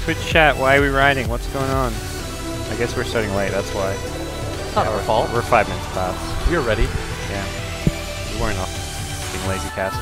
Twitch chat, why are we riding? What's going on? I guess we're starting late, that's why. It's not our fault. We're 5 minutes past. We're ready. Yeah. We weren't off being lazy casters.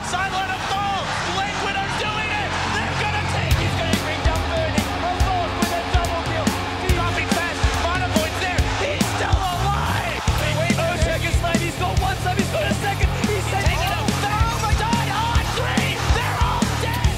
Sideline of goal! Blake doing it! They're gonna take it! He's gonna bring down Burning! Alone with a double kill! Dropping fast! Monopoint's there! He's still alive! Wait, seconds left! He's got one sub! He's got a second! He's taking it out! Oh my god! On three! They're all dead!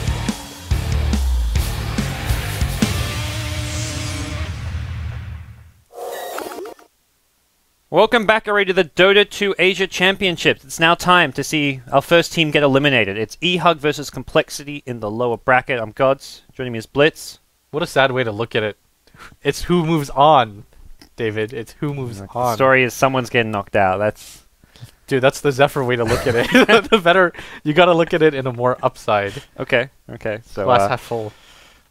Welcome back already to the Dota 2 Asia Championships. It's now time to see our first team get eliminated. It's eHug versus compLexity in the lower bracket. I'm Godz. Joining me is Blitz. What a sad way to look at it. It's who moves on, David. It's who moves on. The story is someone's getting knocked out. Dude, that's the Zephyr way to look at it. The better, you gotta look at it in a more upside. Okay. So Glass half full.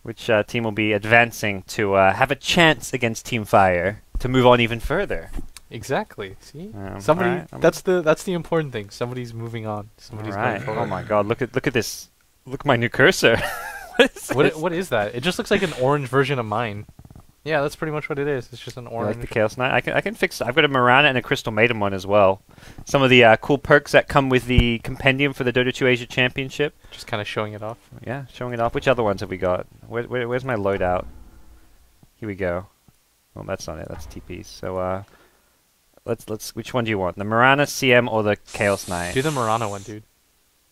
which team will be advancing to have a chance against Team Fire to move on even further? Exactly. See, right. That's the important thing. Somebody's moving on. Somebody's going forward. Oh my God! Look at this. Look at my new cursor. What is that? It just looks like an orange version of mine. Yeah, that's pretty much what it is. It's just an orange. Like the Chaos Knight. I can fix. I've got a Mirana and a Crystal Maiden one as well. Some of the cool perks that come with the compendium for the Dota 2 Asia Championship. Just kind of showing it off. Yeah, showing it off. Which other ones have we got? Where's my loadout? Here we go. Well, that's not it. That's TPs. So let's. Which one do you want? The Mirana, CM, or the Chaos Knight? Do the Mirana one, dude.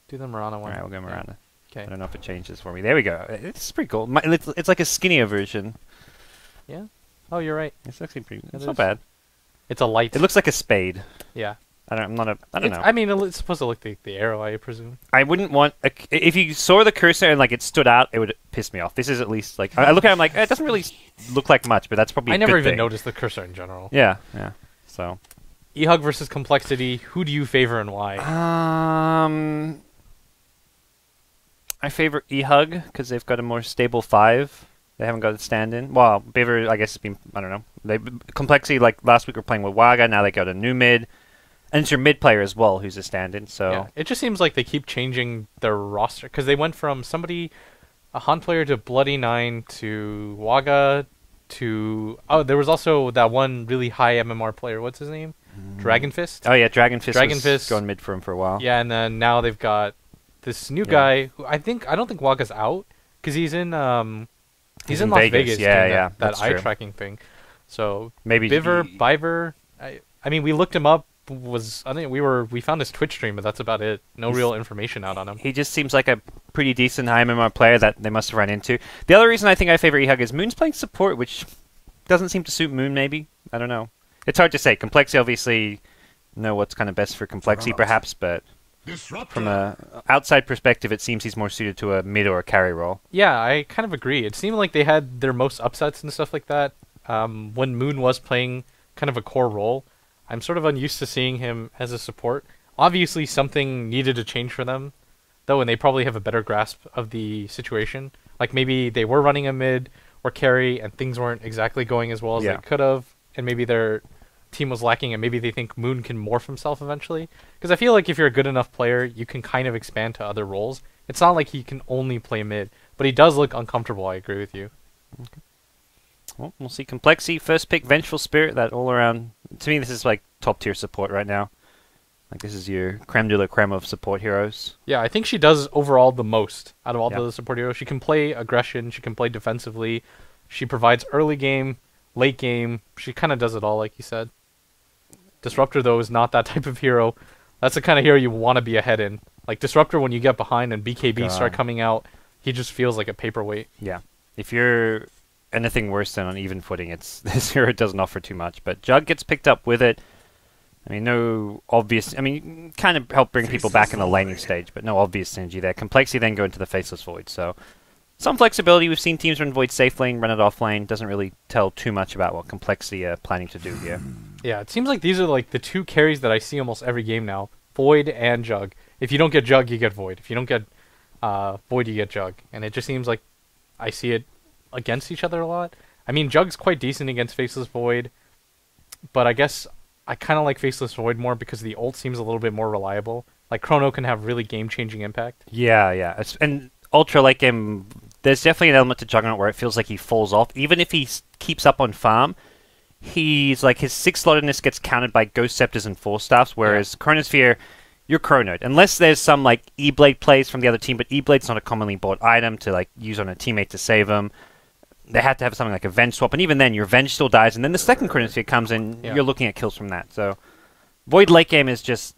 Do the Mirana one. All right, we'll go Mirana. Okay. I don't know if it changes for me. There we go. It's pretty cool. It's like a skinnier version. Yeah. Oh, you're right. It's actually pretty. It's It not is. bad. It's a light. It looks like a spade. Yeah. I don't know. I mean, it's supposed to look like the arrow, I presume. I wouldn't want if you saw the cursor and like it stood out, it would piss me off. This is at least like I look at it, I'm like it doesn't really look like much, but that's probably. I a never good even thing. noticed the cursor in general. Yeah. So. eHug versus compLexity. Who do you favor and why? I favor eHug because they've got a more stable 5. They haven't got a stand-in. Well, Beaver, I guess, has been, I don't know. compLexity, like last week, we're playing with Waga. Now they got a new mid. And it's your mid player as well who's a stand-in. So Yeah. It just seems like they keep changing their roster because they went from a Han player to Bloody 9 to Waga to there was also that one really high MMR player. What's his name? Dragon Fist. Oh yeah, Dragon Fist was Fist going mid for him for a while. Yeah, and then now they've got this new guy who I don't think Waga's out because he's in Las Vegas yeah, doing yeah, that that's eye true. tracking thing. So Maybe Biver. I mean, we looked him up. We found his Twitch stream, but that's about it. No real information out on him. He just seems like a pretty decent high MMR player that they must have run into. The other reason I think I favor eHug is Moon's playing support, which doesn't seem to suit Moon. Maybe I don't know. It's hard to say. compLexity obviously know what's kind of best for compLexity, perhaps, but from a outside perspective, it seems he's more suited to a mid or a carry role. Yeah, I kind of agree. It seemed like they had their most upsets and stuff like that when Moon was playing kind of a core role. I'm sort of unused to seeing him as a support. Obviously, something needed to change for them, though, and they probably have a better grasp of the situation. Like, maybe they were running a mid or carry, and things weren't exactly going as well as they could have, and maybe their team was lacking, and maybe they think Moon can morph himself eventually. Because I feel like if you're a good enough player, you can kind of expand to other roles. It's not like he can only play mid, but he does look uncomfortable, I agree with you. Okay. Well, we'll see. compLexity, first pick, Vengeful Spirit, that all-around... To me, this is like top-tier support right now. Like, this is your creme de la creme of support heroes. Yeah, I think she does overall the most out of all the support heroes. She can play aggression, she can play defensively, she provides early game, late game, she kind of does it all, like you said. Disruptor, though, is not that type of hero. That's the kind of hero you want to be ahead in. Like, Disruptor, when you get behind and BKB start coming out, he just feels like a paperweight. Yeah. If you're anything worse than on even footing, this hero doesn't offer too much. But Jug gets picked up with it. I mean, no obvious... I mean, kind of help bring people back in the laning stage, but no obvious synergy there. compLexity then go into the Faceless Void, so... Some flexibility. We've seen teams run Void safe lane, run it off lane. Doesn't really tell too much about what compLexity are planning to do here. Yeah, it seems like these are like the two carries that I see almost every game now. Void and Jug. If you don't get Jug, you get Void. If you don't get Void, you get Jug. And it just seems like I see it against each other a lot. I mean, Jug's quite decent against Faceless Void, but I guess I kind of like Faceless Void more because the ult seems a little bit more reliable. Like Chrono can have really game-changing impact. Yeah, yeah. And Ultra late game, there's definitely an element to Juggernaut where it feels like he falls off. Even if he keeps up on farm, he's like his 6-slottedness gets countered by Ghost Scepters and Force Staffs, whereas Chronosphere, you're chronoed. Unless there's some like E-Blade plays from the other team, but E-Blade's not a commonly bought item to like use on a teammate to save them. They had to have something like a Venge swap, and even then, your Venge still dies, and then the second Chronosphere comes in, you're looking at kills from that. So, Void late game is just,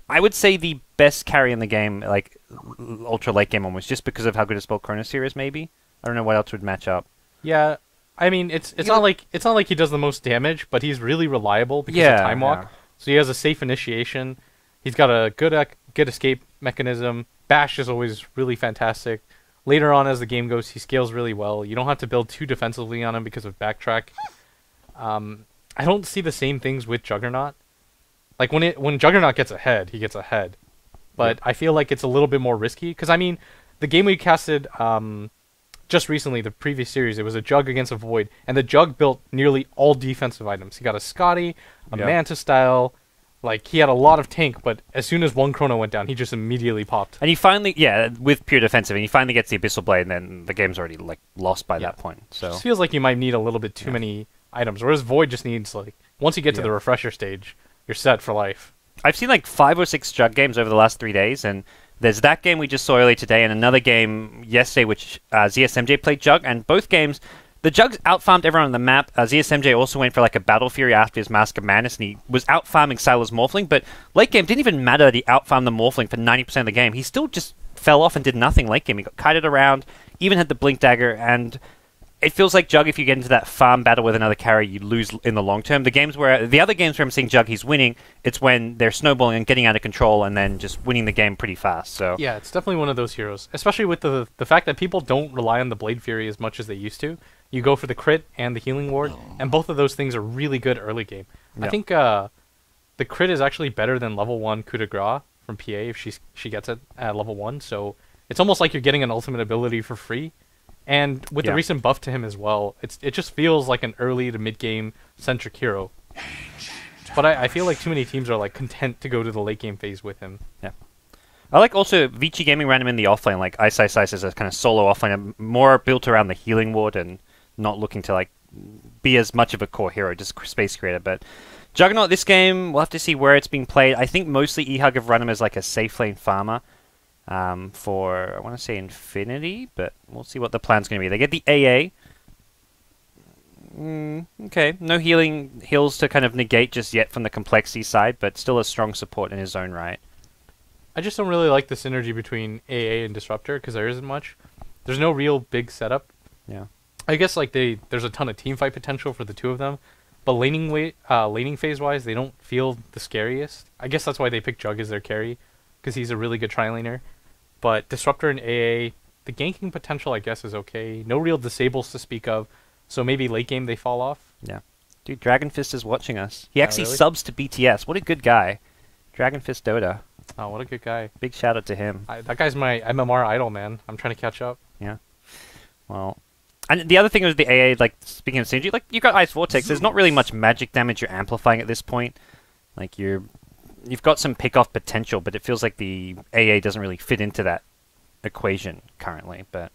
I would say, the best carry in the game, like Ultra late game almost, just because of how good a spell Chronosphere is, maybe? I don't know what else would match up. Yeah, I mean, it's not like he does the most damage, but he's really reliable because of Time Walk. Yeah. So he has a safe initiation. He's got a good escape mechanism. Bash is always really fantastic. Later on, as the game goes, he scales really well. You don't have to build too defensively on him because of backtrack. I don't see the same things with Juggernaut. Like when Juggernaut gets ahead, he gets ahead. But I feel like it's a little bit more risky because I mean, the game we casted just recently, the previous series, it was a Jug against a Void, and the Jug built nearly all defensive items. He got a Scotty, a Manta style. Like, he had a lot of tank, but as soon as one Chrono went down, he just immediately popped. And he finally, with pure defensive, and he finally gets the Abyssal Blade, and then the game's already like lost by that point. So it just feels like you might need a little bit too many items, whereas Void just needs, like, once you get to the refresher stage, you're set for life. I've seen like 5 or 6 Jug games over the last 3 days, and there's that game we just saw earlier today, and another game yesterday, which ZSMJ played Jug, and both games, the Jugs out-farmed everyone on the map. ZSMJ also went for like a Battle Fury after his Mask of Madness, and he was out-farming Sylar's Morphling, but late game didn't even matter that he out-farmed the Morphling for 90% of the game. He still just fell off and did nothing late game. He got kited around, even had the Blink Dagger, and it feels like Jug, if you get into that farm battle with another carry, you lose in the long term. The other games where I'm seeing Jug, he's winning, it's when they're snowballing and getting out of control and then just winning the game pretty fast. So yeah, it's definitely one of those heroes, especially with the fact that people don't rely on the Blade Fury as much as they used to. You go for the crit and the healing ward, and both of those things are really good early game. I think the crit is actually better than level 1 coup de grace from PA if she gets it at level 1, so it's almost like you're getting an ultimate ability for free. And with the recent buff to him as well, it just feels like an early to mid-game centric hero. But I feel like too many teams are like content to go to the late game phase with him. Yeah. I like also Vici Gaming ran him in the offlane, like Ice Ice Ice as a kind of solo offlane, more built around the healing ward and not looking to like be as much of a core hero, just space creator. But Juggernaut, this game, we'll have to see where it's being played. I think mostly eHug have run him as like a safe lane farmer. For, I want to say Infinity, but we'll see what the plan's going to be. They get the AA. Okay, no heals to kind of negate just yet from the complexity side, but still a strong support in his own right. I just don't really like the synergy between AA and Disruptor, because there isn't much. There's no real big setup. Yeah. I guess like there's a ton of teamfight potential for the two of them, but laning phase-wise, they don't feel the scariest. I guess that's why they pick Jug as their carry, because he's a really good tri-laner. But Disruptor and AA, the ganking potential, I guess, is okay. No real disables to speak of, so maybe late game they fall off. Yeah. Dude, Dragon Fist is watching us. He actually really? subs to BTS. What a good guy. Dragon Fist Dota. Oh, what a good guy. Big shout out to him. That guy's my MMR idol, man. I'm trying to catch up. Yeah. Well, and the other thing was the AA, like, speaking of synergy, like, you've got Ice Vortex. There's not really much magic damage you're amplifying at this point. Like, you've got some pick-off potential, but it feels like the AA doesn't really fit into that equation currently, but...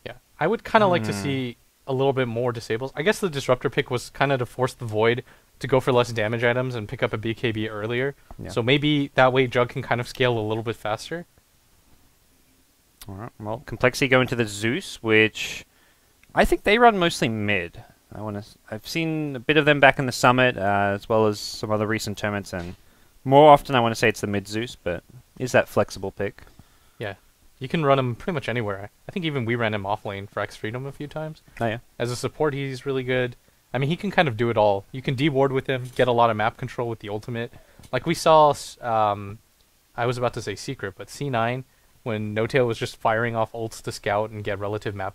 Yeah. I would kind of like to see a little bit more disables. I guess the Disruptor pick was kind of to force the Void to go for less damage items and pick up a BKB earlier. Yeah. So maybe that way Jug can kind of scale a little bit faster. Alright, well, complexity going to the Zeus, which I think they run mostly mid. I've seen a bit of them back in the Summit, as well as some other recent tournaments, and more often I want to say it's the mid Zeus, but is that flexible pick? Yeah. You can run him pretty much anywhere. I think even we ran him off lane for X Freedom a few times. Oh yeah. As a support, he's really good. I mean, he can kind of do it all. You can deward with him, get a lot of map control with the ultimate. Like we saw, I was about to say Secret, but C9, when No-Tail was just firing off ults to scout and get relative map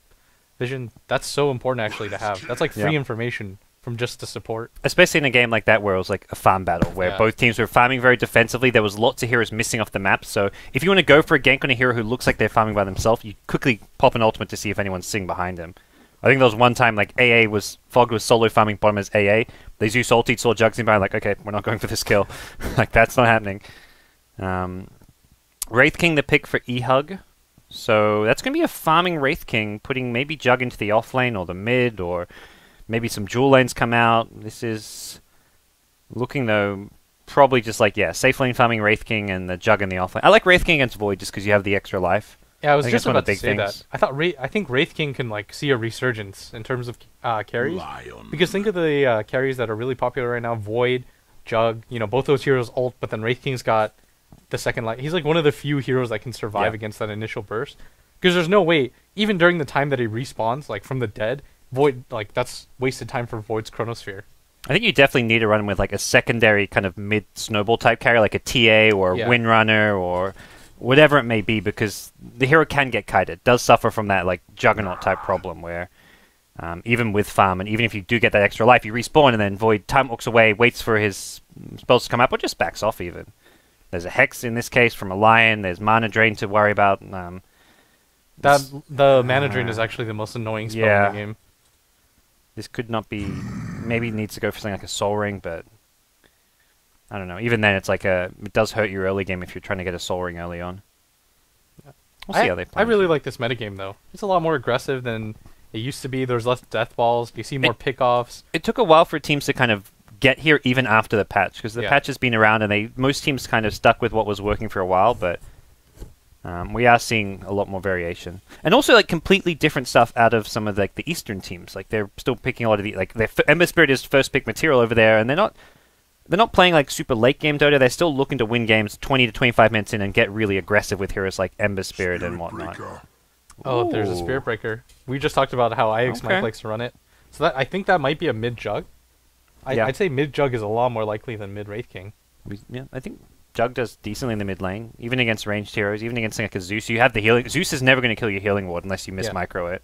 vision, that's so important actually to have. That's like free information from just the support. Especially in a game like that where it was like a farm battle, where both teams were farming very defensively. There was lots of heroes missing off the map, so if you want to go for a gank on a hero who looks like they're farming by themselves, you quickly pop an ultimate to see if anyone's sitting behind them. I think there was one time like Fog was solo farming bottom as AA. They Zeus ulted, saw Jugs in by, like, okay, we're not going for this kill. Like, that's not happening. Wraith King the pick for eHug. So that's going to be a farming Wraith King, putting maybe Jug into the off lane or the mid, or maybe some dual lanes come out. This is looking, though, probably just like, yeah, safe lane farming Wraith King and the Jug in the off lane. I like Wraith King against Void just because you have the extra life. Yeah, I was just about to big say things. that. I think Wraith King can like see a resurgence in terms of carries. Because think of the carries that are really popular right now: Void, Jug. You know, both those heroes ult, but then Wraith King's got the second light. He's like one of the few heroes that can survive against that initial burst. Because there's no way, even during the time that he respawns, like from the dead, Void, like that's wasted time for Void's Chronosphere. I think you definitely need to run with like a secondary kind of mid snowball type carry, like a TA or Windrunner or whatever it may be, because the hero can get kited. Does suffer from that like Juggernaut type problem where even with farm, and even if you do get that extra life, you respawn and then Void time walks away, waits for his spells to come up, or just backs off even. There's a Hex in this case from a Lion, there's Mana Drain to worry about. The Mana Drain is actually the most annoying spell in the game. This could not be... Maybe it needs to go for something like a Soul Ring, but... I don't know. Even then, it's like it does hurt your early game if you're trying to get a Soul Ring early on. We'll see how they play. I really like this metagame, though. It's a lot more aggressive than it used to be. There's less death balls. You see more pickoffs. It took a while for teams to kind of get here even after the patch, because the patch has been around and most teams kind of stuck with what was working for a while, but we are seeing a lot more variation. And also like completely different stuff out of some of like the Eastern teams. Like they're still picking a lot of the... Like Ember Spirit is first pick material over there, and they're not playing like super late game Dota. They're still looking to win games 20 to 25 minutes in and get really aggressive with heroes like Ember Spirit and whatnot. Oh, there's a Spirit Breaker. We just talked about how IX Mike likes to run it. So I think that might be a mid Jug. I'd say mid Jug is a lot more likely than mid Wraith King. I think Jug does decently in the mid lane, even against ranged heroes, even against like a Zeus. You have the healing. Zeus is never going to kill your healing ward unless you miss micro it.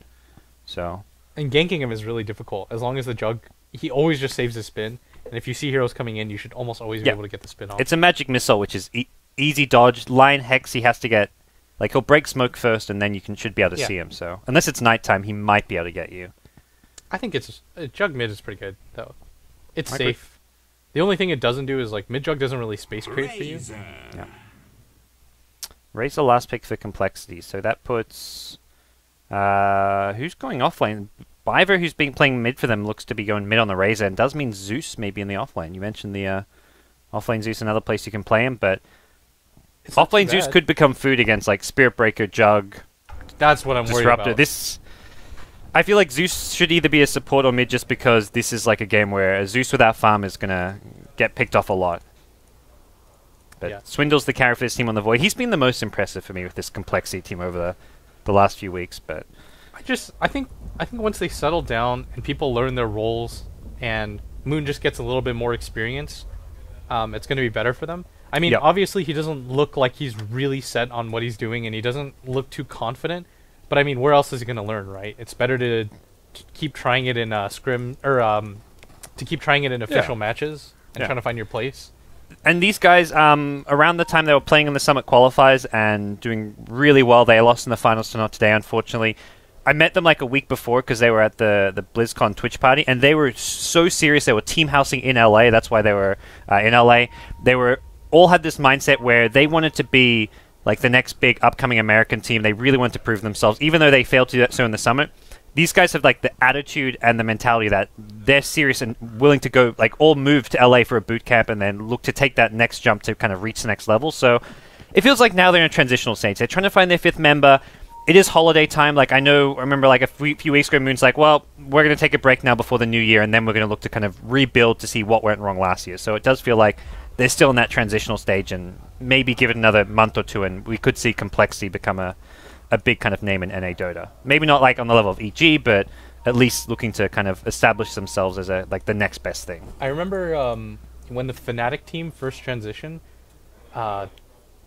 So. And ganking him is really difficult. As long as the Jug, he always just saves his spin. And if you see heroes coming in, you should almost always be able to get the spin off. It's a magic missile, which is easy dodge. Lion Hex, he has to get... Like, he'll break smoke first, and then you should be able to see him. So unless it's nighttime, he might be able to get you. I think it's... Jug mid is pretty good, though. It's safe. The only thing it doesn't do is, like, mid Jug doesn't really space create for you. Yeah. Razor last pick for complexity. So that puts... who's going offlane? Biver, who's been playing mid for them, looks to be going mid on the Razor, and does mean Zeus may be in the offlane. You mentioned the offlane Zeus, another place you can play him, but offlane Zeus could become food against like Spirit Breaker, Jug. That's what I'm worried about. I feel like Zeus should either be a support or mid, just because this is like a game where a Zeus without farm is gonna get picked off a lot. But Swindle's the character for this team on the Void. He's been the most impressive for me with this complexity team over the last few weeks, but. I think once they settle down and people learn their roles and Moon just gets a little bit more experience, it's going to be better for them. I mean, obviously he doesn't look like he's really set on what he's doing, and he doesn't look too confident. But I mean, where else is he going to learn, right? It's better to keep trying it in to keep trying it in official matches and trying to find your place. And these guys, around the time they were playing in the Summit qualifiers and doing really well, they lost in the finals to Not Today, unfortunately. I met them like a week before because they were at the BlizzCon Twitch party, and they were so serious. They were team housing in LA. That's why they were in LA. They all had this mindset where they wanted to be like the next big upcoming American team. They really wanted to prove themselves, even though they failed to do that so in the Summit. These guys have like the attitude and the mentality that they're serious and willing to go, like all move to LA for a boot camp and then look to take that next jump to kind of reach the next level. So it feels like now they're in a transitional stage. They're trying to find their fifth member. It is holiday time. Like I remember like a few weeks ago, Moon's like, well, we're going to take a break now before the new year, and then we're going to look to kind of rebuild to see what went wrong last year. So it does feel like they're still in that transitional stage, and maybe give it another month or two, and we could see complexity become a big kind of name in NA Dota. Maybe not like on the level of EG, but at least looking to kind of establish themselves as like the next best thing. I remember when the Fnatic team first transitioned,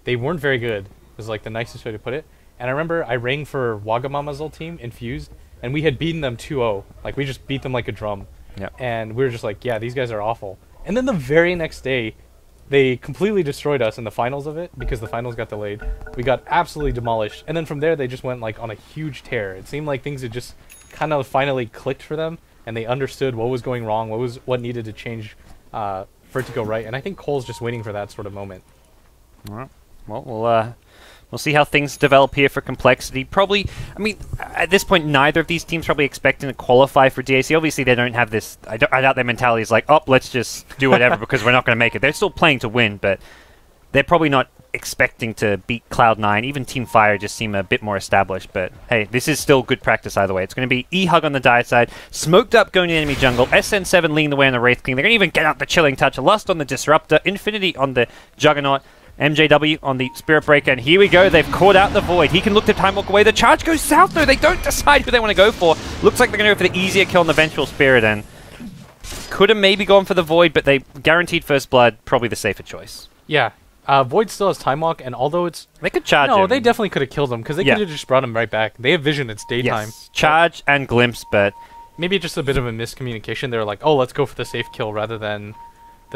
they weren't very good. It was like the nicest way to put it. And I remember I rang for Wagamama's old team, Infused, and we had beaten them 2-0. Like, we just beat them like a drum. Yep. And we were just like, yeah, these guys are awful. And then the very next day, they completely destroyed us in the finals of it, because the finals got delayed. We got absolutely demolished. And then from there, they just went like on a huge tear. It seemed like things had just kind of finally clicked for them, and they understood what was going wrong, what needed to change for it to go right. And I think Cole's just waiting for that sort of moment. All right. Well, we'll see how things develop here for compLexity. Probably, I mean, at this point, neither of these teams probably expecting to qualify for DAC. Obviously, they don't have this. I doubt their mentality is like, oh, let's just do whatever because we're not going to make it. They're still playing to win, but they're probably not expecting to beat Cloud9. Even Team Fire just seem a bit more established, but hey, this is still good practice either way. It's going to be eHug on the Diet side, smoked up going to enemy jungle, SN7 leading the way on the Wraith King. They're going to even get out the Chilling Touch, Lust on the Disruptor, Infinity on the Juggernaut, MJW on the Spirit Breaker, and here we go. They've caught out the Void. He can look to Time Walk away. The charge goes south, though. They don't decide who they want to go for. Looks like they're going to go for the easier kill on the Vengeful Spirit, and could have maybe gone for the Void, but they guaranteed First Blood, probably the safer choice. Yeah. Void still has Time Walk, and although it's... They could charge him. No, they definitely could have killed him, because they could have just brought him right back. They have vision, it's daytime. Yes. Charge and glimpse, but... Maybe just a bit of a miscommunication. They were like, oh, let's go for the safe kill rather than...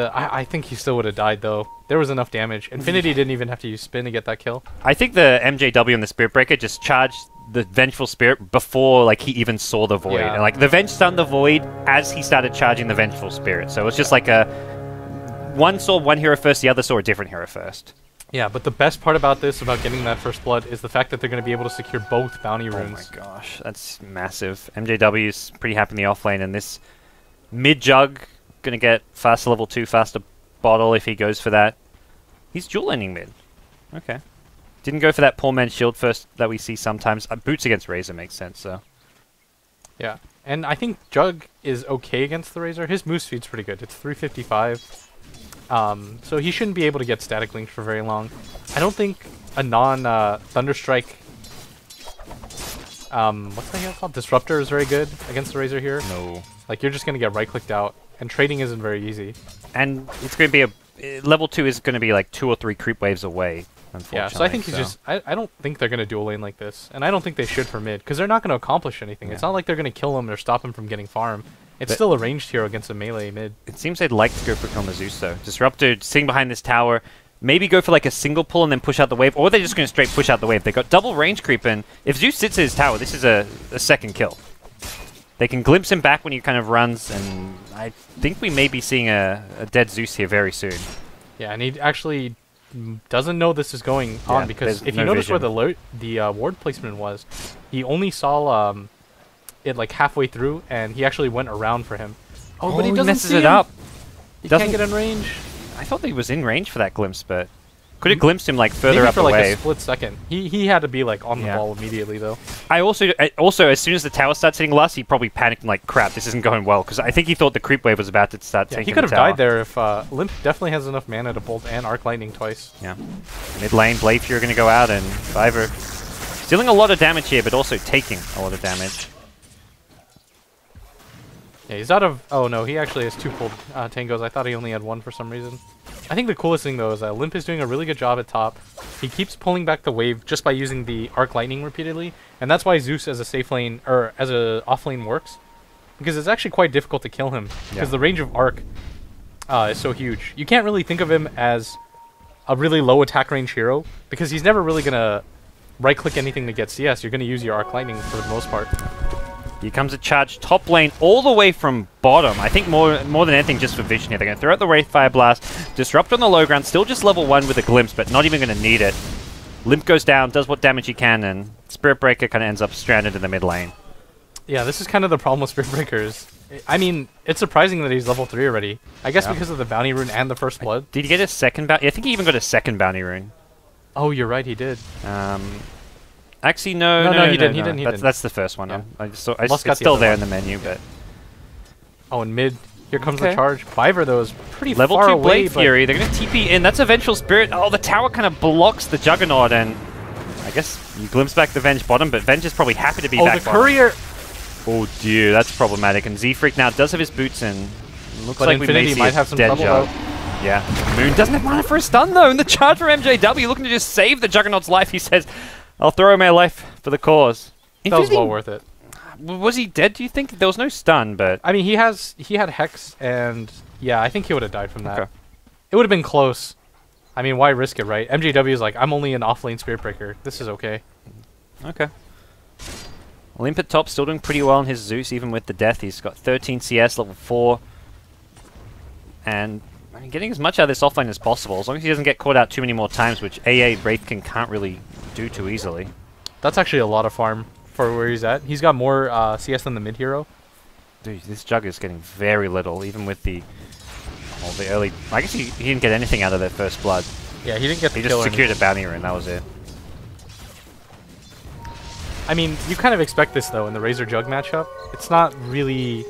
I think he still would have died, though. There was enough damage. Infinity didn't even have to use spin to get that kill. I think the MJW and the Spirit Breaker just charged the Vengeful Spirit before like he even saw the Void. Yeah. And like the Venge stunned the Void as he started charging the Vengeful Spirit. So it was just like a... One saw one hero first, the other saw a different hero first. Yeah, but the best part about this, about getting that First Blood, is the fact that they're going to be able to secure both bounty runes. Oh my gosh, that's massive. MJW's pretty happy in the offlane, and this mid-jug going to get faster level 2, faster bottle if he goes for that. He's dual-ending mid. Okay. Didn't go for that poor man's shield first that we see sometimes. Boots against Razor makes sense, so. Yeah, and I think Jug is okay against the Razor. His move speed's pretty good. It's 355. So he shouldn't be able to get static linked for very long. I don't think a non-Thunderstrike, what's the hell called? Disruptor is very good against the Razor here. No. Like, you're just going to get right-clicked out, and trading isn't very easy. And it's going to be a... level 2 is going to be like 2 or 3 creep waves away, unfortunately. Yeah, so I think he's just... I don't think they're going to dual lane like this, and I don't think they should for mid, because they're not going to accomplish anything. Yeah. It's not like they're going to kill him or stop him from getting farm. It's still a ranged hero against a melee mid. It seems they'd like to go for kill on the Zeus, though. Disruptor sitting behind this tower, maybe go for like a single pull and then push out the wave, or they're just going to straight push out the wave. They've got double range creep, and if Zeus sits in his tower, this is a second kill. They can glimpse him back when he kind of runs, and I think we may be seeing a dead Zeus here very soon. Yeah, and he actually doesn't know this is going on, because if you notice where the ward placement was, he only saw it like halfway through, and he actually went around for him. Oh, but he doesn't messes see it him. up. He can't get in range. I thought he was in range for that glimpse, but could have glimpsed him like further Maybe up for the like wave. a split second. He had to be like on the ball immediately, though. I also as soon as the tower starts hitting Lust, he probably panicked and like, crap, this isn't going well, because I think he thought the creep wave was about to start taking he could the have tower. died there if Limp definitely has enough mana to bolt and Arc Lightning twice. Yeah. Mid lane, Blade Fury going to go out, and Fiverr dealing a lot of damage here, but also taking a lot of damage. Yeah, he's out of... Oh, no, he actually has 2 pulled tangos. I thought he only had 1 for some reason. I think the coolest thing, though, is that Limp is doing a really good job at top. He keeps pulling back the wave just by using the Arc Lightning repeatedly, and that's why Zeus as a safe lane, or as a off lane works. Because it's actually quite difficult to kill him, because the range of Arc is so huge. You can't really think of him as a really low attack range hero, because he's never really going to right-click anything to get CS. You're going to use your Arc Lightning for the most part. Here comes a charge top lane all the way from bottom. I think more than anything just for vision here. They're going to throw out the Wraith Fire Blast, disrupt on the low ground, still just level 1 with a glimpse, but not even going to need it. Limp goes down, does what damage he can, and Spirit Breaker kind of ends up stranded in the mid lane. Yeah, this is kind of the problem with Spirit Breakers. I mean, it's surprising that he's level 3 already. I guess because of the bounty rune and the first blood. Did he get a second bounty? I think he even got a second bounty rune. Oh, you're right, he did. Actually, no, he didn't. That's the first one. Yeah. It's still there in the menu, but... Oh, and mid, here comes the charge. Fiverr, though, is pretty level far 2 away. Blade Fury, they're going to TP in. That's a Vengeful Spirit. Oh, the tower kind of blocks the Juggernaut, and I guess you glimpse back the Venge bottom, but Venge is probably happy to be back the Courier... Oh, dear, that's problematic. And Z-Freak now does have his boots in. Looks like Infinity we may see might have some trouble, though. Yeah. Moon doesn't have mana for a stun, though, and the charge for MJW looking to just save the Juggernaut's life. He says, I'll throw my life for the cause. That was well worth it. Was he dead, do you think? There was no stun, but... I mean, he had Hex, and yeah, I think he would have died from that. Okay. It would have been close. I mean, why risk it, right? MJW is like, I'm only an off-lane Spirit Breaker. This is okay. Okay. Limp at top, still doing pretty well on his Zeus, even with the death. He's got 13 CS, level 4. And I mean, getting as much out of this offlane as possible, as long as he doesn't get caught out too many more times, which AA Wraithkin can't really do too easily. That's actually a lot of farm for where he's at. He's got more CS than the mid hero. Dude, this Jug is getting very little, even with the early... I guess he didn't get anything out of their first blood. Yeah, he didn't get the He kill just secured a bounty rune, that was it. I mean, you kind of expect this, though, in the Razor Jug matchup. It's not really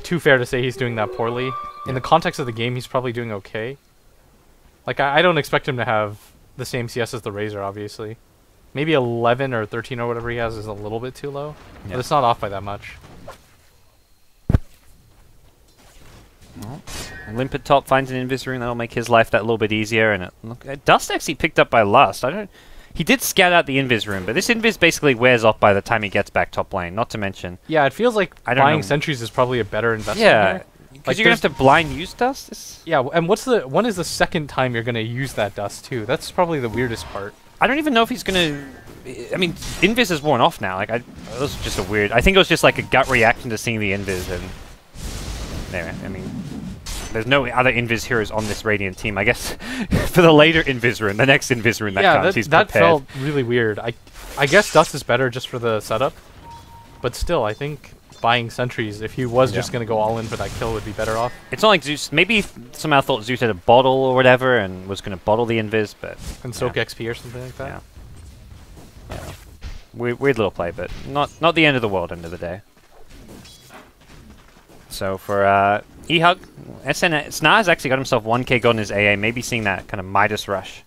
too fair to say he's doing that poorly. In the context of the game, he's probably doing okay. Like, I don't expect him to have the same CS as the Razor, obviously. Maybe 11 or 13 or whatever he has is a little bit too low. Yeah. But it's not off by that much. Well, Limp at top finds an invis rune, that'll make his life that little bit easier. And Dust actually picked up by Lust. He did scout out the invis room, but this invis basically wears off by the time he gets back top lane, not to mention... Yeah, it feels like I don't buying know. sentries is probably a better investment Yeah, here. because Like, you're going to have to blind use Dust? Yeah, and when is the second time you're going to use that dust, too? That's probably the weirdest part. I don't even know if he's going to... I mean, invis is worn off now. Like, it was just a weird... I think it was just like a gut reaction to seeing the invis, and... Anyway, I mean... There's no other invis heroes on this Radiant team. I guess for the later invis rune, the next invis rune that comes, he's that prepared. felt really weird. I guess Dust is better just for the setup, but still, I think buying sentries, if he was just going to go all in for that kill, would be better off. It's not like Zeus... Maybe somehow thought Zeus had a bottle or whatever and was going to bottle the invis, but... And soak XP or something like that. Yeah. Weird little play, but not the end of the world, end of the day. So for eHug, Snar's actually got himself 1k gold in his AA, maybe seeing that kind of Midas rush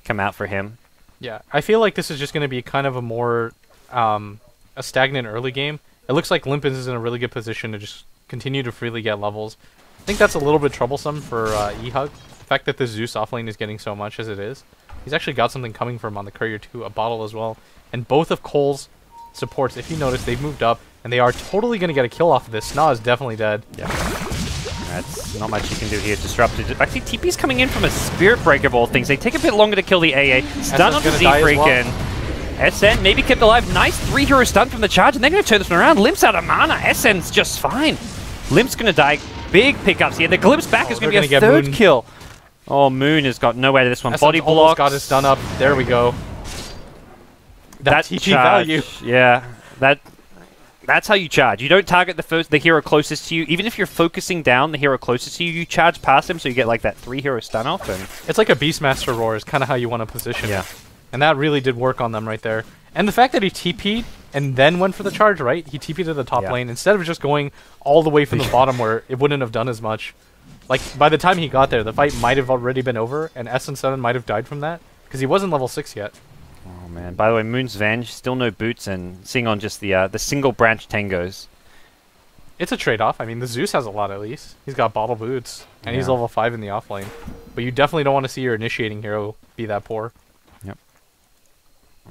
come out for him. Yeah, I feel like this is just going to be kind of a more a stagnant early game. It looks like Limpins is in a really good position to just continue to freely get levels. I think that's a little bit troublesome for eHug. The fact that the Zeus offlane is getting so much as it is. He's actually got something coming for him on the courier too, a bottle as well. And both of Cole's supports, if you notice, they've moved up, and they are totally going to get a kill off of this. Sna is definitely dead. Yeah. That's not much you can do here. Disrupted. Actually, TP's coming in from a Spirit Breaker of all things. They take a bit longer to kill the AA. Stun on the Z-Freak, and SN maybe kept alive. Nice 3-hero stun from the charge, and they're going to turn this one around. Limp's out of mana. SN's just fine. Limp's going to die. Big pickups here. The glimpse back is going to be a third Moon. kill. Oh, Moon has got no way to this one. SN's Body almost block. got his stun up. There we go. That TP value. Yeah, that's how you charge. You don't target the hero closest to you. Even if you're focusing down the hero closest to you, you charge past him, so you get like that 3-hero stun off. And It's like a Beastmaster roar is kind of how you want to position yeah. it. And that really did work on them right there. And the fact that he TP'd and then went for the charge, right? He TP'd to the top lane instead of just going all the way from the bottom where it wouldn't have done as much. Like, by the time he got there, the fight might have already been over, and SN7 might have died from that, because he wasn't level 6 yet. Oh man! By the way, Moon's Venge still no boots and seeing on just the single branch tangos. It's a trade-off. I mean, the Zeus has a lot at least. He's got bottle boots, and he's Yeah. level 5 in the offlane. But you definitely don't want to see your initiating hero be that poor. Yep.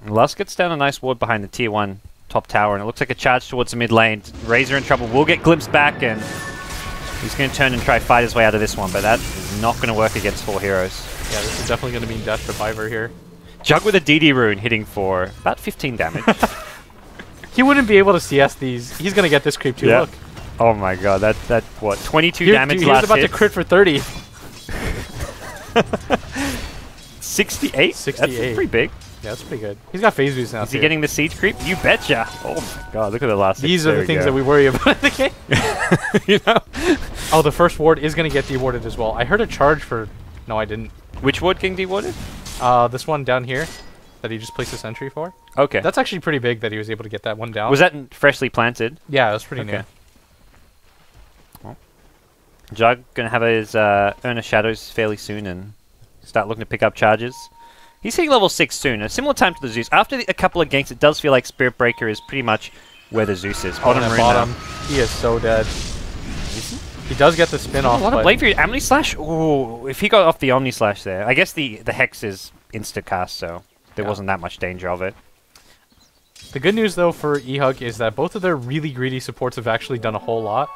Lust gets down a nice ward behind the tier 1 top tower, and it looks like a charge towards the mid lane. Razor in trouble. Will get glimpsed back, and he's going to turn and try fight his way out of this one, but that is not going to work against 4 heroes. Yeah, this is definitely going to mean death for Biver here. Jug with a DD rune hitting for about 15 damage. He wouldn't be able to CS these. He's going to get this creep too, Yeah. look. Oh my god, that what, 22 Here, damage dude, he was last about hit? to crit for 30. 68? 68. That's pretty big. Yeah, that's pretty good. He's got phase boost now, Is he too. getting the siege creep? You betcha! Oh my god, look at the last hit. These are There the things go. that we worry about in the game. You know? Oh, the first ward is going to get dewarded as well. I heard a charge for... No, I didn't. Which ward king dewarded? This one down here that he just placed a sentry for. Okay. That's actually pretty big that he was able to get that one down. Was that freshly planted? Yeah, it was pretty new. Okay. Jug gonna have his earn a shadows fairly soon and start looking to pick up charges. He's hitting level 6 soon, a similar time to the Zeus. After a couple of ganks, it does feel like Spirit Breaker is pretty much where the Zeus is. Bottom At rune bottom. now. He is so dead. He does get the spin off. A lot of but blame for your Omni Slash. Ooh, if he got off the Omni Slash there, I guess the Hex is insta cast, so there wasn't that much danger of it. The good news though for eHug is that both of their really greedy supports have actually done a whole lot.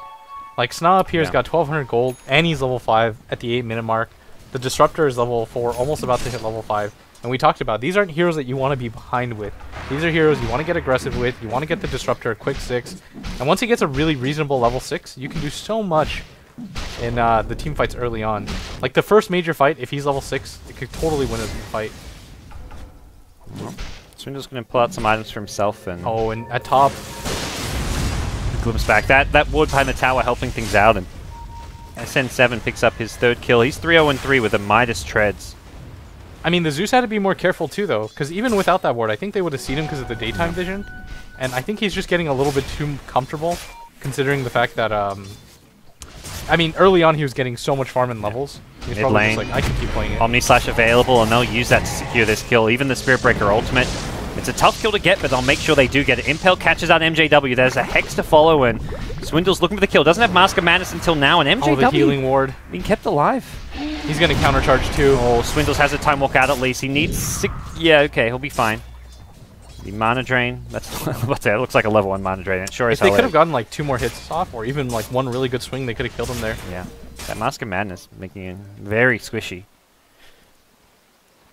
Like Sna up here's got 1200 gold, and he's level 5 at the 8-minute mark. The Disruptor is level 4, almost about to hit level 5. And we talked about, these aren't heroes that you want to be behind with. These are heroes you want to get aggressive with, you want to get the Disruptor a quick 6. And once he gets a really reasonable level 6, you can do so much in the team fights early on. Like the first major fight, if he's level 6, it could totally win a fight. Swindle's going to pull out some items for himself and... Oh, and at top... glimpse back. That ward behind the tower helping things out, and SN7 picks up his 3rd kill. He's 3-0-3 with the Midas treads. I mean, the Zeus had to be more careful too, though, because even without that ward, I think they would have seen him because of the daytime vision. And I think he's just getting a little bit too comfortable, considering the fact that, I mean, early on he was getting so much farm in levels. He's probably just like, I can keep playing it. Omni Slash available, and they'll use that to secure this kill. Even the Spirit Breaker ultimate. It's a tough kill to get, but they'll make sure they do get it. Impel catches out MJW. There's a Hex to follow, and Swindle's looking for the kill. Doesn't have Mask of Madness until now, and MJW the healing ward being kept alive. He's going to countercharge too. Oh, Swindles has a time walk out at least. He needs 6... Yeah, okay, he'll be fine. The Mana Drain. That's what's that? It looks like a level 1 Mana Drain. It sure if is. They could have gotten like 2 more hits off, or even like 1 really good swing, they could have killed him there. Yeah, that Mask of Madness making it very squishy.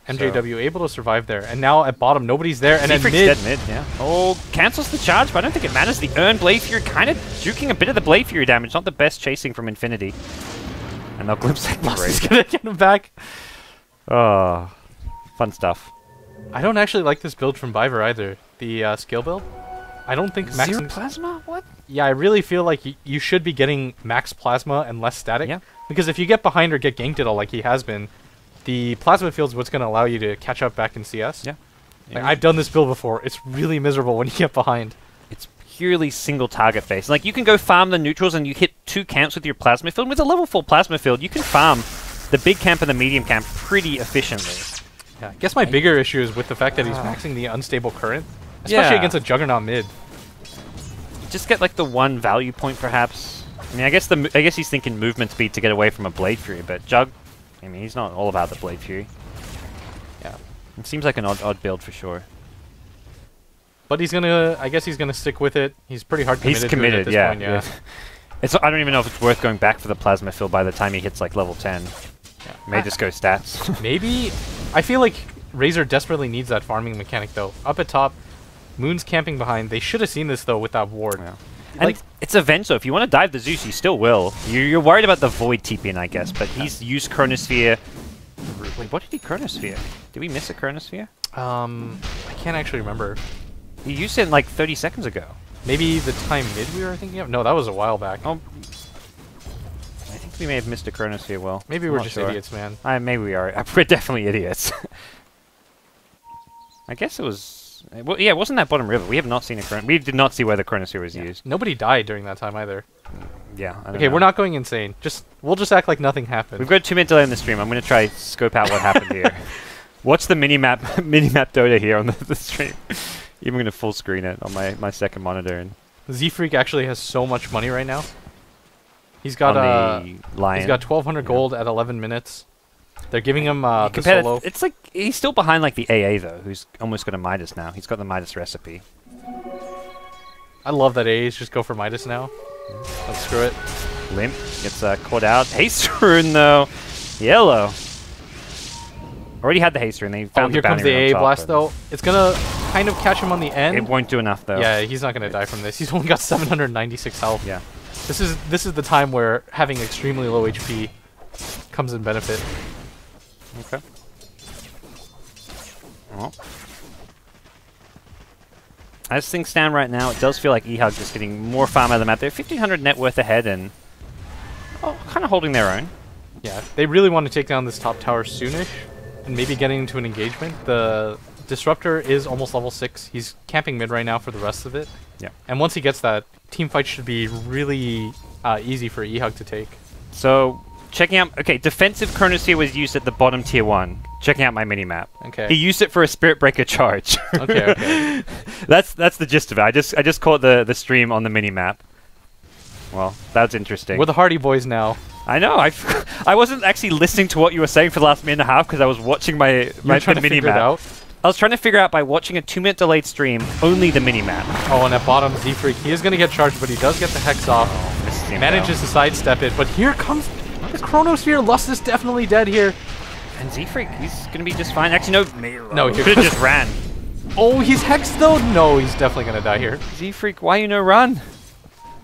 MJW able to survive there, and now at bottom nobody's there, and at mid, dead mid, yeah. Oh, cancels the charge, but I don't think it matters. The earned Blade Fury kind of juking a bit of the Blade Fury damage. Not the best chasing from Infinity, and they'll glimpse that He's gonna get him back. Oh, fun stuff. I don't actually like this build from Biver either. The skill build. I don't think max Zero plasma. What? Yeah, I really feel like you should be getting max plasma and less static. Yeah. Because if you get behind or get ganked at all, like he has been, the plasma field is what's going to allow you to catch up back in CS. Yeah. Like, I've done this build before. It's really miserable when you get behind. It's purely single target based. Like, you can go farm the neutrals and you hit 2 camps with your plasma field. With a level 4 plasma field, you can farm the big camp and the medium camp pretty efficiently. Yeah, I guess my bigger issue is with the fact that he's maxing the unstable current, especially against a Juggernaut mid. Just get like the 1 value point, perhaps. I mean, I guess he's thinking movement speed to get away from a Blade Fury, but Jug, I mean, he's not all about the Blade Fury. Yeah, it seems like an odd build for sure. But he's gonna, I guess he's gonna stick with it. He's pretty hard committed. He's committed, to it at this point, yeah. I don't even know if it's worth going back for the plasma field by the time he hits like level 10. Yeah. May just go stats. Maybe. I feel like Razor desperately needs that farming mechanic though. Up at top, Moon's camping behind. They should have seen this though with that ward. Yeah. Like, and it's a Vent, so if you want to dive the Zeus, you still will. You're worried about the Void TPing, I guess, but he's used Chronosphere. Wait, what did he Chronosphere? Did we miss a Chronosphere? I can't actually remember. He used it like 30 seconds ago. Maybe the time mid we were thinking of? No, that was a while back. Oh, I think we may have missed a Chronosphere. Well, maybe we're just idiots, man. Maybe we are. We're definitely idiots. I guess it was. Well, yeah, it wasn't that bottom river. We have not seen a We did not see where the Chronosphere was used. Nobody died during that time either. Yeah. Okay, we're not going insane. We'll just act like nothing happened. We've got a 2-minute delay in the stream. I'm going to try scope out what happened here. Watch the minimap Dota here on the stream. Even going to full screen it on my second monitor. And Z-Freak actually has so much money right now. He's got he's got 1,200 gold at 11 minutes. They're giving him the solo. It's like he's still behind like the AA though, who's almost got a Midas now. He's got the Midas recipe. I love that AAs just go for Midas now. Let's screw it. Limp gets caught out. Haste rune though. Yellow. Already had the haste rune. They found here comes the AA blast though. It's gonna kind of catch him on the end. It won't do enough though. Yeah, he's not gonna die from this. He's only got 796 health. Yeah. This is the time where having extremely low HP comes in benefit. Okay. Well, as things stand right now, it does feel like eHug just getting more farm out of the map. They're 1,500 net worth ahead and kind of holding their own. Yeah, they really want to take down this top tower soonish and maybe getting into an engagement. The Disruptor is almost level 6. He's camping mid right now for the rest of it. Yeah. And once he gets that, team fight should be really easy for eHug to take. So, checking out... Okay, defensive Chronosphere was used at the bottom tier 1. Checking out my minimap. Okay. He used it for a Spirit Breaker charge. Okay. That's the gist of it. I just caught the stream on the minimap. Well, that's interesting. We're the Hardy Boys now. I know. I wasn't actually listening to what you were saying for the last minute and a half because I was watching my minimap. I was trying to figure out by watching a 2-minute delayed stream only the minimap. Oh, and at bottom, Z-Freak, he is going to get charged, but he does get the Hex off. Oh, manages to sidestep it, but here comes the Chronosphere. Lust is definitely dead here. And Z-Freak, he's going to be just fine. Actually, No, he could have just ran. Oh, he's hexed though? No, he's definitely going to die here. Z-Freak, why you no run?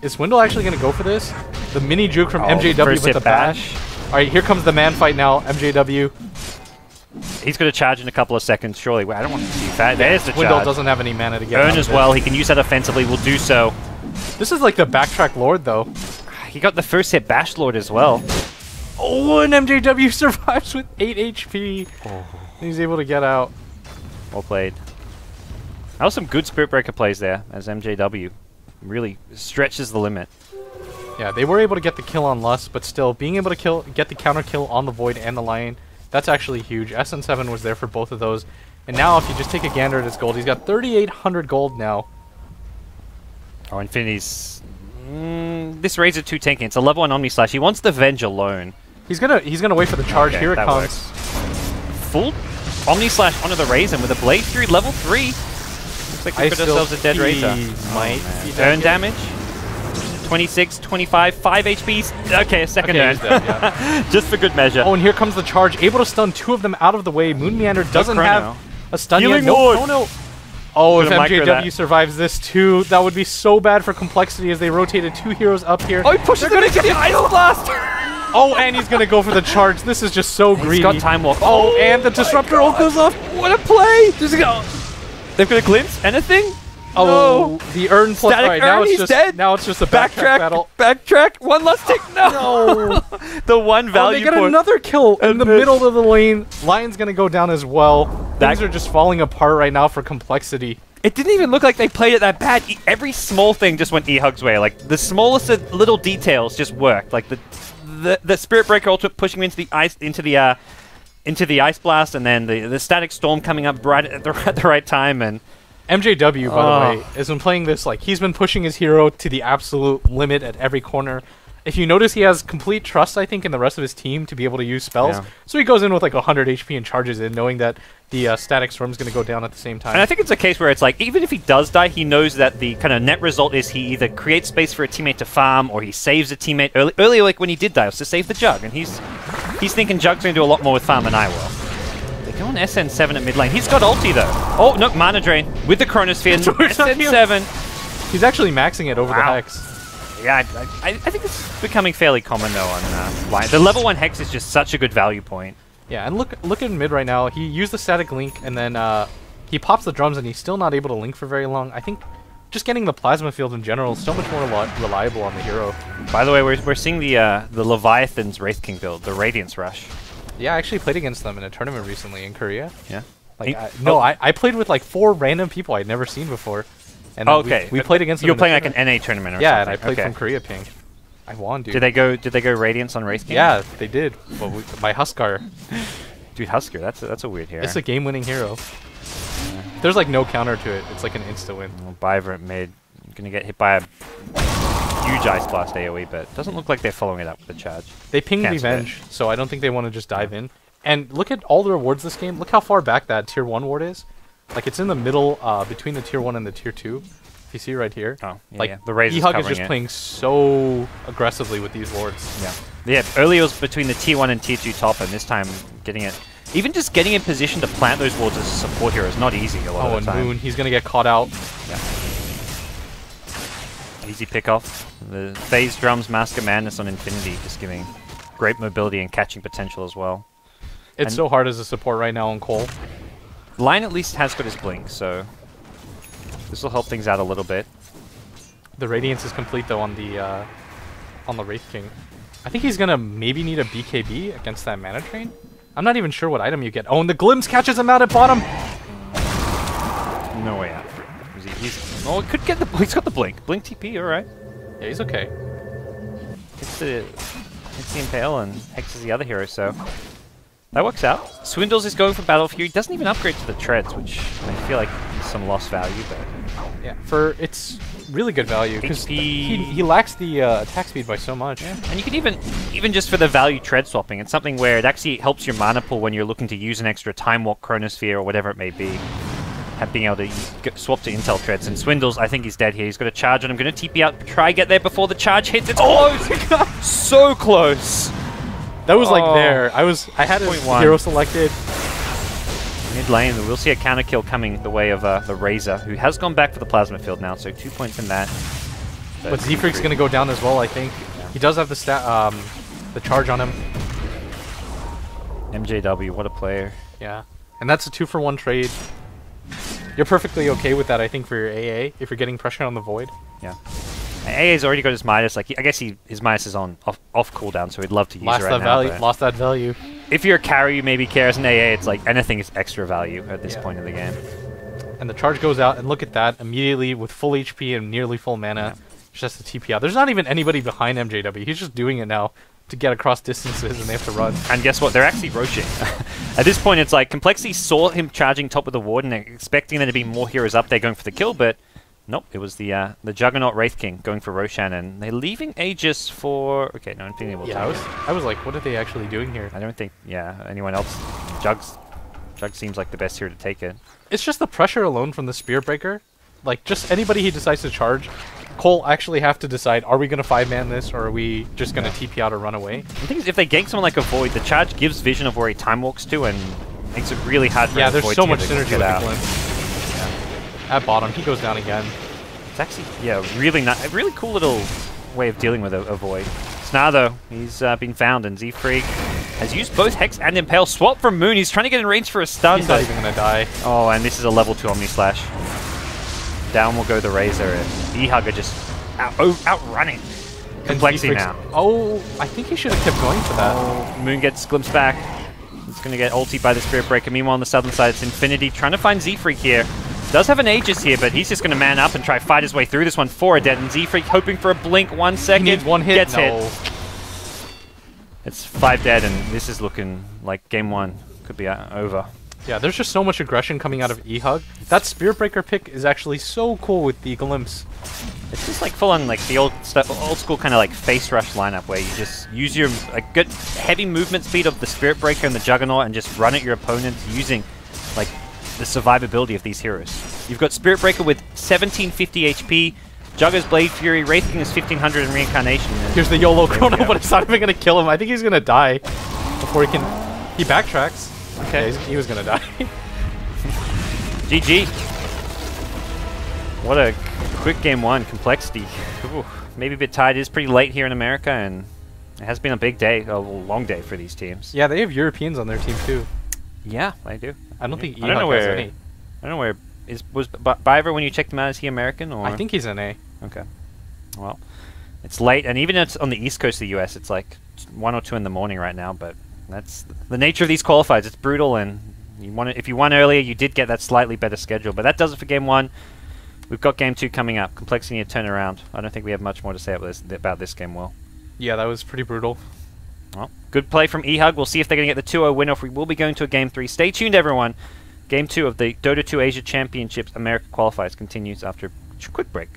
Is Swindle actually going to go for this? The mini juke from MJW first with hit the bash. Alright, here comes the man fight now, MJW. He's going to charge in a couple of seconds, surely. Wait, I don't want to see that. There's the Swindle charge. doesn't have any mana to get Earn out as of well. it. He can use that offensively. Will do so. This is like the backtrack lord though. He got the first hit Bash Lord as well. Oh, and MJW survives with 8 HP. Oh. He's able to get out. Well played. That was some good Spirit Breaker plays there, as MJW really stretches the limit. Yeah, they were able to get the kill on Lust, but still, being able to get the counter kill on the Void and the Lion, that's actually huge. SN7 was there for both of those. And now if you just take a gander at his gold, he's got 3,800 gold now. Oh, Infinity's... this Razor 2 tanking. It's a level 1 Omni Slash. He wants the Venge alone. He's gonna wait for the charge. Okay, Here it that comes. works. Full Omni Slash onto the Razor with a Blade through level 3. Looks like we put ourselves a dead Razor. Might be dead Earn here. damage. 26, 25, 5 HP. Okay, a second Okay, earn. he's dead, yeah. Just for good measure. Oh, and here comes the charge. Able to stun 2 of them out of the way. Moon Meander doesn't Chrono. have a stun Healing yet. No, Ward. no, no. Oh, if Gonna micro MJW that. survives this too, that would be so bad for complexity as they rotated 2 heroes up here. Oh, he pushes They're him into the Ice Blast! Oh, and he's gonna go for the charge. This is just so greedy. He's got Time Walk. Oh, and the Disruptor ult goes off. What a play! Does he go? They've got a glimpse? Anything? Oh, the earn plus. Static Right, now Earn, it's he's just dead. now it's just a backtrack battle. Backtrack. One last tick. No. The one Oh, value they get point. another kill in And the this- middle of the lane. Lion's gonna go down as well. That- Things are just falling apart right now for complexity. It didn't even look like they played it that bad. Every small thing just went eHug's way. Like the smallest of little details just worked. Like the Spirit Breaker ultimate pushing him into the ice into the Ice Blast, and then the Static Storm coming up right at the right time. And MJW, by the way, has been playing this like he's been pushing his hero to the absolute limit at every corner. If you notice, he has complete trust, I think, in the rest of his team to be able to use spells. Yeah. So he goes in with like 100 HP and charges in, knowing that the Static Storm is going to go down at the same time. And I think it's a case where it's like, even if he does die, he knows that the kind of net result is he either creates space for a teammate to farm, or he saves a teammate early. Earlier, like when he did die, it was to save the Jug, and he's thinking Jug's going to do a lot more with farm than I will. They go on SN7 at mid lane. He's got ulti though. Oh no, mana drain with the Chronosphere. SN7. He's actually maxing it over the Wow. Hex. Yeah, I think it's becoming fairly common though on line. The level 1 Hex is just such a good value point. Yeah, and look at mid right now. He used the static link, and then he pops the drums, and he's still not able to link for very long. I think just getting the plasma field in general is so much more reliable on the hero. By the way, we're seeing the Leviathan's Wraith King build, the Radiance Rush. Yeah, I actually played against them in a tournament recently in Korea. Yeah. Like, I played with like 4 random people I'd never seen before. And Okay. we played against them. You were in a playing like an tournament. NA tournament or Yeah, something. and I played Okay. from Korea Ping. I won, dude. Did they go Radiance on Wraith King? Yeah, they did. Well, my Huskar. Dude, Husker, that's a weird hero. It's a game-winning hero. There's like no counter to it. It's like an insta-win. Well, Biver at mid. Gonna get hit by a huge Ice Blast AoE, but it doesn't look like they're following it up with a charge. They ping Can't Revenge, so I don't think they want to just dive in. And look at all the rewards this game. Look how far back that Tier 1 ward is. Like, it's in the middle between the Tier 1 and the Tier 2. If you see right here. Oh, yeah, like, yeah. The Razor's eHug is covering just it. playing so aggressively with these wards. Yeah. Yeah, earlier it was between the Tier 1 and Tier 2 top, and this time getting it... Even just getting in position to plant those wards as a support hero is not easy a lot Oh, of and the time. Moon, he's going to get caught out. Yeah. Easy pick off. The Phase Drums, Mask of Madness on Infinity, just giving great mobility and catching potential as well. It's And- so hard as a support right now on Cole. Line at least has got his blink, so this will help things out a little bit. The Radiance is complete, though, on the Wraith King. I think he's going to maybe need a BKB against that Mana Train. I'm not even sure what item you get. Oh, and the Glimpse catches him out at bottom. No way out. Oh, it could get the... He's got the blink. Blink TP, alright. Yeah, he's okay. Hits the Impale and hexes the other hero, so... That works out. Swindles is going for Battle Fury. He doesn't even upgrade to the Treads, which I feel like is some lost value, but... Yeah, it's really good value because HP. he lacks the attack speed by so much. Yeah. And you can even just for the value tread swapping, it's something where it actually helps your mana pool when you're looking to use an extra Time Walk, Chronosphere, or whatever it may be. Being able to swap to Intel treads. And Swindles, I think he's dead here. He's got a charge on him. Going to TP out, try get there before the charge hits. It's close! So close! That was like Oh. there. I had his 0.1. hero selected. Mid lane, we'll see a counter kill coming the way of the Razor, who has gone back for the plasma field now, so 2 points in that. But Z-Freak's gonna go down as well, I think. He does have the the charge on him. MJW, what a player. Yeah. And that's a 2-for-1 trade. You're perfectly okay with that, I think, for your AA, if you're getting pressure on the Void. Yeah. AA's already got his Midas. Like I guess his Midas is on off cooldown, so he'd love to use it right now. But Lost that value. if you're a carry, you maybe care. As an AA, it's like anything is extra value at this Yeah. point in the game. And the charge goes out, and look at that, immediately with full HP and nearly full mana. It's just a TP out. There's not even anybody behind MJW. He's just doing it now to get across distances, and they have to run. And guess what? They're actually roaching. At this point, it's like compLexity saw him charging top of the ward and they're expecting there to be more heroes up there going for the kill, but nope, it was the Juggernaut Wraith King going for Roshan, and they're leaving Aegis for... Okay, no, Infinity will Yeah, take it. I was like, what are they actually doing here? I don't think, anyone else. Jug seems like the best hero to take it. It's just the pressure alone from the Spear Breaker. Like, just anybody he decides to charge, Cole actually have to decide, are we going to 5-man this, or are we just going to TP out or run away? The thing is, if they gank someone like a Void, the charge gives vision of where he time walks to and makes it really hard for Yeah, the there's Void so to much get synergy with out. the Glimpse. At bottom, he goes down again. It's actually, really a really cool little way of dealing with a Void. Snar, though, he's been found, and Z-Freak has used both Hex and Impale. Swap from Moon, he's trying to get in range for a stun. He's not even going to die. Oh, and this is a level 2 Omni Slash. Down will go the Razor, and eHug are just outrunning And compLexity Z-Freak's- now. Oh, I think he should have kept going for that. Oh, Moon gets glimpsed back. He's going to get ulti by the Spirit Breaker. Meanwhile, on the southern side, it's Infinity trying to find Z-Freak here. Does have an Aegis here, but he's just going to man up and try to fight his way through this one for a dead. And Z-Freak hoping for a blink, 1 second. He needs one hit. Gets No. hit. It's 5 dead, and this is looking like game 1 could be over. Yeah, there's just so much aggression coming out of eHug. That Spear Breaker pick is actually so cool with the Glimpse. It's just like full on like the old school kind of like face rush lineup where you just use your good heavy movement speed of the Spirit Breaker and the Juggernaut and just run at your opponents using like the survivability of these heroes. You've got Spirit Breaker with 1750 HP, Jugger's Blade Fury, Wraith King is 1500 in Reincarnation. And Here's the YOLO there we chrono, go. but it's not even going to kill him. I think he's going to die before he can... He backtracks. Okay, he was going to die. GG. What a quick game 1, compLexity. Ooh, maybe a bit tired. It is pretty late here in America, and it has been a big day, a long day for these teams. Yeah, they have Europeans on their team too. Yeah, I do. I don't think I don't know eHug has where. any. I don't know where. Was Biver when you checked him out? Is he American or? I think he's an A. Okay. Well, it's late, and even it's on the east coast of the U.S. It's like 1 or 2 in the morning right now. But that's the nature of these qualifiers. It's brutal, and you want if you won earlier, you did get that slightly better schedule. But that does it for game 1. We've got game 2 coming up. compLexity need to turn around. I don't think we have much more to say about this game, Will. Yeah, that was pretty brutal. Well, good play from eHug. We'll see if they're going to get the 2-0 win, or if we will be going to a game 3. Stay tuned, everyone. Game 2 of the Dota 2 Asia Championships America Qualifiers continues after a quick break.